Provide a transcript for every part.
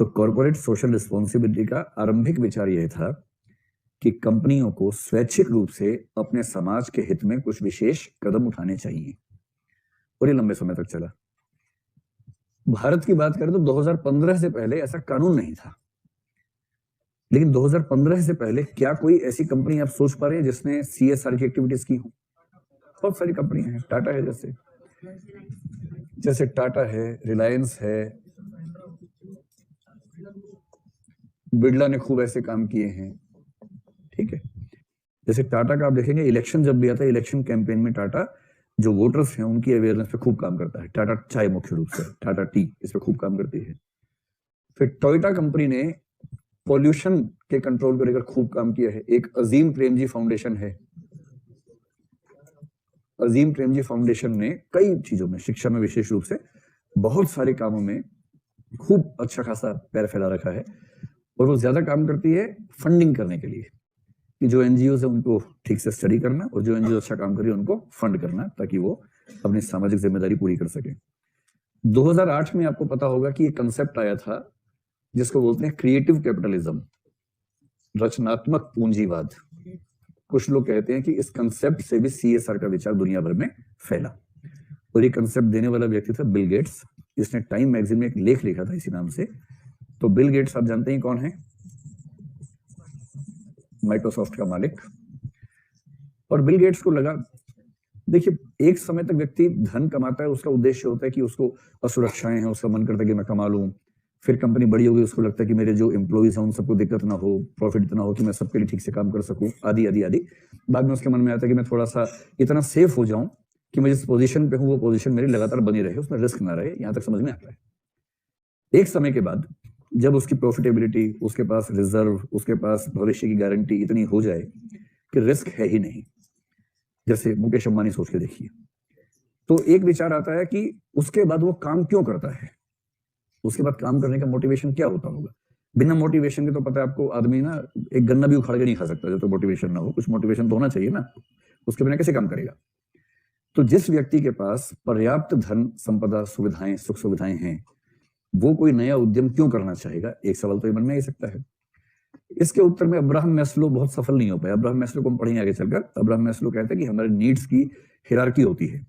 तो corporate social responsibility का आरंभिक विचार यह था कि कंपनियों को स्वैच्छिक रूप से अपने समाज के हित में कुछ विशेष कदम उठाने चाहिए, और ये लंबे समय तक चला। भारत की बात करें तो 2015 से पहले ऐसा कानून नहीं था, लेकिन 2015 से पहले क्या कोई ऐसी कंपनी आप सोच पा रहे हैं जिसने CSR की एक्टिविटीज की हो? बहुत सारी कंपनियां हैं, टाटा है जैसे टाटा है, रिलायंस है, बिरला ने खूब ऐसे काम किए हैं। ठीक है, जैसे टाटा का आप देखेंगे इलेक्शन जब भी आता है, इलेक्शन कैंपेन में टाटा जो वोटर्स हैं उनकी अवेयरनेस पे खूब काम करता है। टाटा चाय मुख्य रूप से, टाटा टी इस पे खूब काम करती है। फिर टोयोटा कंपनी ने पॉल्यूशन के कंट्रोल को लेकर खूब काम किया है। एक अजीम प्रेमजी फाउंडेशन है, अजीम प्रेमजी फाउंडेशन ने कई चीजों में, शिक्षा में विशेष रूप से बहुत सारे कामों में खूब अच्छा खासा पैर फैला रखा है, और वो ज्यादा काम करती है फंडिंग करने के लिए कि जो एनजीओ है उनको ठीक से स्टडी करना, और जो एनजीओ अच्छा काम कर रही है उनको फंड करना, ताकि वो अपनी सामाजिक जिम्मेदारी पूरी कर सके। 2008 में आपको पता होगा कि एक कंसेप्ट आया था जिसको बोलते हैं क्रिएटिव कैपिटलिज्म, रचनात्मक पूंजीवाद। कुछ लोग कहते हैं कि इस कंसेप्ट से भी CSR का विचार दुनिया भर में फैला, और ये कंसेप्ट देने वाला व्यक्ति था बिल गेट्स। इसने टाइम मैगजीन में एक लेख लिखा था इसी नाम से। तो बिल गेट्स आप जानते हैं कौन है? माइक्रोसॉफ्ट का मालिक। और बिल गेट्स को लगा, देखिए एक समय तक व्यक्ति धन कमाता है, उसका उद्देश्य होता है कि उसको असुरक्षाएं हैं, उसका मन करता है कि मैं कमा लूं। फिर कंपनी बड़ी होगी, उसको लगता है कि मेरे जो एम्प्लॉइज हैं उन सबको दिक्कत ना हो, प्रॉफिट इतना हो कि मैं सबके लिए ठीक से काम कर सकूं, आदि आदि आदि। बाद में उसके मन में आता है कि मैं थोड़ा सा इतना सेफ हो जाऊं कि मैं जिस पोजीशन पे हूं वो पोजीशन मेरी लगातार बनी रहे, उसमें रिस्क ना रहे। यहां तक समझ में आता है। एक समय के बाद जब उसकी प्रॉफिटेबिलिटी, उसके पास रिजर्व, उसके पास भविष्य की गारंटी इतनी हो जाए कि रिस्क है ही नहीं, जैसे मुकेश अंबानी सोच के देखिए, तो एक विचार आता है कि उसके बाद वो काम क्यों करता है, उसके बाद काम करने का मोटिवेशन क्या होता होगा। बिना मोटिवेशन के तो पता है आपको, आदमी ना एक गन्ना भी उखाड़ के नहीं खा सकता जब तो मोटिवेशन ना हो। कुछ मोटिवेशन तो होना चाहिए ना, उसके बिना कैसे काम करेगा। तो जिस व्यक्ति के पास पर्याप्त धन, संपदा, सुविधाएं, सुख सुविधाएं हैं, वो कोई नया उद्यम क्यों करना चाहेगा? एक सवाल तो ये मन में आ सकता है। इसके उत्तर में अब्राहम मैस्लो बहुत सफल नहीं हो पाया। अब्राहम मैस्लो को हम पढ़ेंगे आगे चलकर। अब्राहम मैस्लो कहते हैं कि हमारे नीड्स की हिरार्की होती है।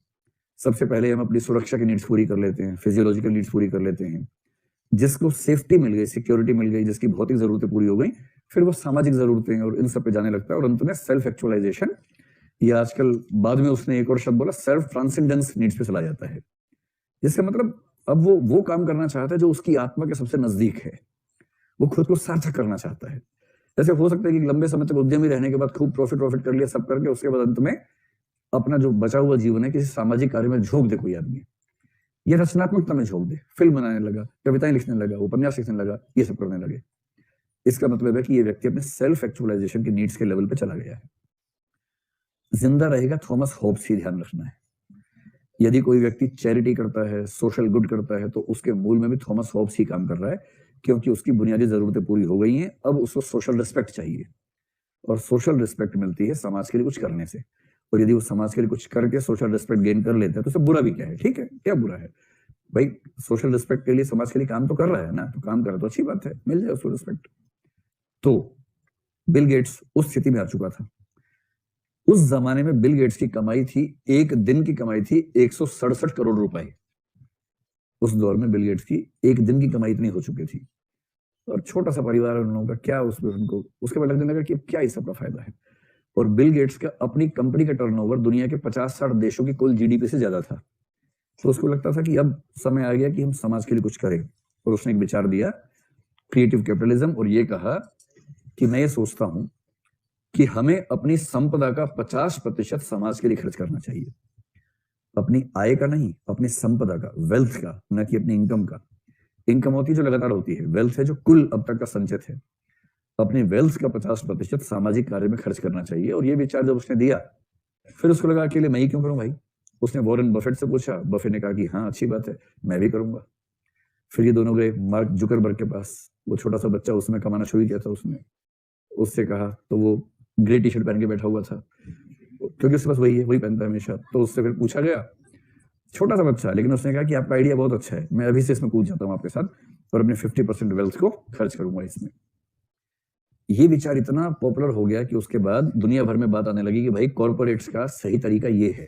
सबसे पहले हम अपनी सुरक्षा की नीड्स पूरी कर लेते हैं, फिजियोलॉजिकल नीड्स पूरी कर लेते हैं, जिसको सेफ्टी मिल गई, सिक्योरिटी मिल गई, जिसकी भौतिक जरूरतें पूरी हो गई, फिर वो सामाजिक जरूरतें और इन सब पे जाने लगता है, और अंत में सेल्फ एक्चुअलाइजेशन, या आजकल बाद में उसने एक और शब्द बोला, सेल्फ ट्रांसेंडेंस नीड्स पे चला जाता है। जिसका मतलब अब वो काम करना चाहता है जो उसकी आत्मा के सबसे नजदीक है, वो खुद को सार्थक करना चाहता है। जैसे हो सकता है कि लंबे समय तक उद्यमी रहने के बाद खूब प्रॉफिट कर लिया सब करके, उसके बाद अंत में अपना जो बचा हुआ जीवन है किसी सामाजिक कार्य में झोंक दे कोई आदमी, ये रचनात्मकता में झोंक दे, फिल्म बनाने लगा, कविताएं लिखने लगा, उपन्यास लिखने लगा, ये सब करने लगे। इसका मतलब है कि ये व्यक्ति अपने सेल्फ एक्चुअलाइजेशन के नीड्स के लेवल पे चला गया है। जिंदा रहेगा थॉमस होब्स ही ध्यान रखना है। यदि कोई व्यक्ति चैरिटी करता है, सोशल गुड करता है, तो उसके मूल में भी थॉमस होब्स ही काम कर रहा है, क्योंकि उसकी बुनियादी जरूरतें पूरी हो गई हैं। अब उसको सोशल रिस्पेक्ट चाहिए, और सोशल रिस्पेक्ट मिलती है समाज के लिए कुछ करने से। और यदि वो समाज के लिए कुछ करके सोशल रिस्पेक्ट गेन कर लेता है तो उससे बुरा भी क्या है? ठीक है, क्या बुरा है भाई? सोशल रिस्पेक्ट के लिए, समाज के लिए काम तो कर रहा है ना, तो काम कर रहा तो अच्छी बात है, मिल जाए उसको रिस्पेक्ट। तो बिल गेट्स उस स्थिति में आ चुका था। उस जमाने में बिल गेट्स की कमाई थी, एक दिन की कमाई थी 167 करोड़ रुपए। उस दौर में बिल गेट्स की एक दिन की कमाई इतनी हो चुकी थी, और छोटा सा परिवार उन लोगों का, क्या उसमें उनको उसके बाद लगने लगा कि क्या इस सब का फायदा है। और बिल गेट्स का अपनी कंपनी का टर्नओवर दुनिया के 50-60 देशों की कुल GDP से ज्यादा था। तो उसको लगता था कि अब समय आ गया कि हम समाज के लिए कुछ करें, और उसने एक विचार दिया, क्रिएटिव कैपिटलिज्म, और ये कहा कि मैं ये सोचता हूं कि हमें अपनी संपदा का 50% समाज के लिए खर्च करना चाहिए। अपनी आय का नहीं, अपनी संपदा का, वेल्थ का, न कि अपनी इनकम का। इनकम होती है जो लगातार होती है, वेल्थ है जो कुल अब तक का संचित है। अपनी वेल्थ का 50% सामाजिक कार्य में खर्च करना चाहिए। और ये विचार जब उसने दिया, फिर उसको लगा अकेले मैं ही क्यों करूं भाई। उसने वॉरेन बफेट से पूछा, बफेट ने कहा कि हाँ अच्छी बात है, मैं भी करूंगा। फिर ये दोनों गए मार्क जुकरबर्ग के पास, वो छोटा सा बच्चा, उसमें कमाना शुरू किया था उसने, उससे कहा, तो वो ग्रे टी-शर्ट पहन के बैठा हुआ था, क्योंकि उसके पास वही है, वही पहनता है हमेशा। तो उससे फिर पूछा गया, छोटा सा बच्चा, लेकिन उसने कहा कि आपका आइडिया बहुत अच्छा है, मैं अभी से इसमें कूद जाता हूँ आपके साथ और अपने 50% वेल्थ को खर्च करूंगा इसमें। ये विचार इतना पॉपुलर हो गया कि उसके बाद दुनिया भर में बात आने लगी कि भाई कॉर्पोरेट्स का सही तरीका ये है,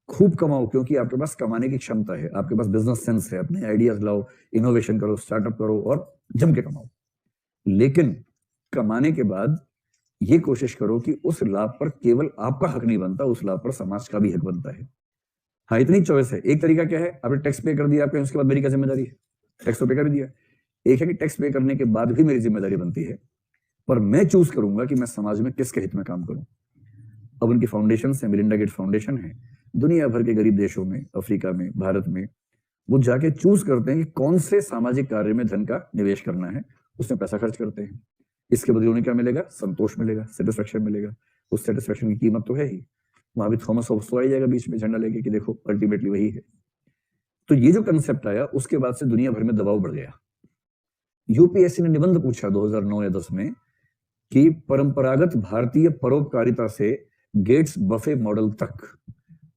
खूब कमाओ, क्योंकि आपके पास कमाने की क्षमता है, आपके पास बिजनेस सेंस है, अपने आइडियाज लाओ, इनोवेशन करो, स्टार्टअप करो और जम के कमाओ। लेकिन कमाने के बाद ये कोशिश करो कि उस लाभ पर केवल आपका हक नहीं बनता, उस लाभ पर समाज का भी हक बनता है। हाँ, इतनी चॉइस है। एक तरीका क्या है, आपने टैक्स पे कर दिया, आपके उसके बाद मेरी क्या जिम्मेदारी है, टैक्स तो पे कर दिया। एक है कि टैक्स पे करने के बाद भी मेरी जिम्मेदारी बनती है, पर मैं चूज करूंगा कि मैं समाज में किसके हित में काम करूं। अब उनकी फाउंडेशन है, मिलिंडा गेट्स फाउंडेशन है, दुनिया भर के गरीब देशों में, अफ्रीका में, भारत में, वो जाके चूज करते हैं कि कौन से सामाजिक कार्य में धन का निवेश करना है, उसमें पैसा खर्च करते हैं। इसके बदले उन्हें क्या मिलेगा, संतोष मिलेगा, सेटिस्फेक्शन मिलेगा। उस सेटिस्फेक्शन की कीमत तो है ही। वहां भी थॉमस हॉब्स तो आ जाएगा बीच में झंडा लेके कि देखो अल्टीमेटली वही है। तो ये जो कंसेप्ट आया, उसके बाद से दुनिया भर में दबाव बढ़ गया। यूपीएससी ने निबंध पूछा 2009 या 10 में कि परंपरागत भारतीय परोपकारिता से गेट्स बफे मॉडल तक,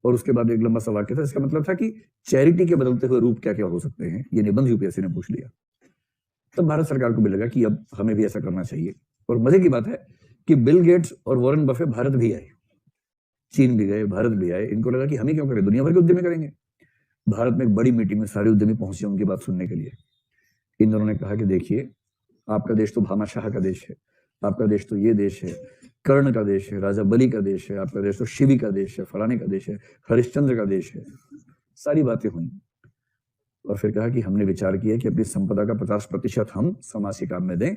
और उसके बाद एक लंबा सा वाक्य था, इसका मतलब था कि चैरिटी के बदलते हुए रूप क्या क्या हो सकते हैं। ये निबंध यूपीएससी ने पूछ लिया। तब भारत सरकार को भी लगा कि अब हमें भी ऐसा करना चाहिए। और मजे की बात है कि बिल गेट्स और वॉरेन बफे भारत भी आए, चीन भी गए, भारत भी आए। इनको लगा कि हम ही क्यों करें, दुनिया भर के उद्यमी करेंगे। भारत में एक बड़ी मीटिंग में सारे उद्यमी पहुंचे उनकी बात सुनने के लिए। इन दोनों ने कहा कि देखिए, आपका देश तो भामाशाह का देश है, आपका देश तो ये देश है, कर्ण का देश है, राजा बलि का देश है, आपका देश तो शिवी का देश है, फलाने का देश है, हरिश्चंद्र का देश है। सारी बातें हुई और फिर कहा कि हमने विचार किया कि अपनी संपदा का 50% हम समाज के काम में दें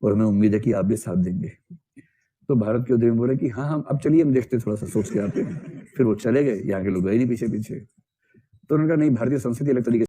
और हमें उम्मीद है कि आप भी साथ देंगे। तो भारत के उद्यमी बोले कि हाँ हम अब चलिए, हम देखते, थोड़ा सा सोच के आते हैं। फिर वो चले गए, यहाँ के लोग गए नहीं पीछे पीछे। तो उन्होंने कहा नहीं, भारतीय संस्कृति अलग तरीके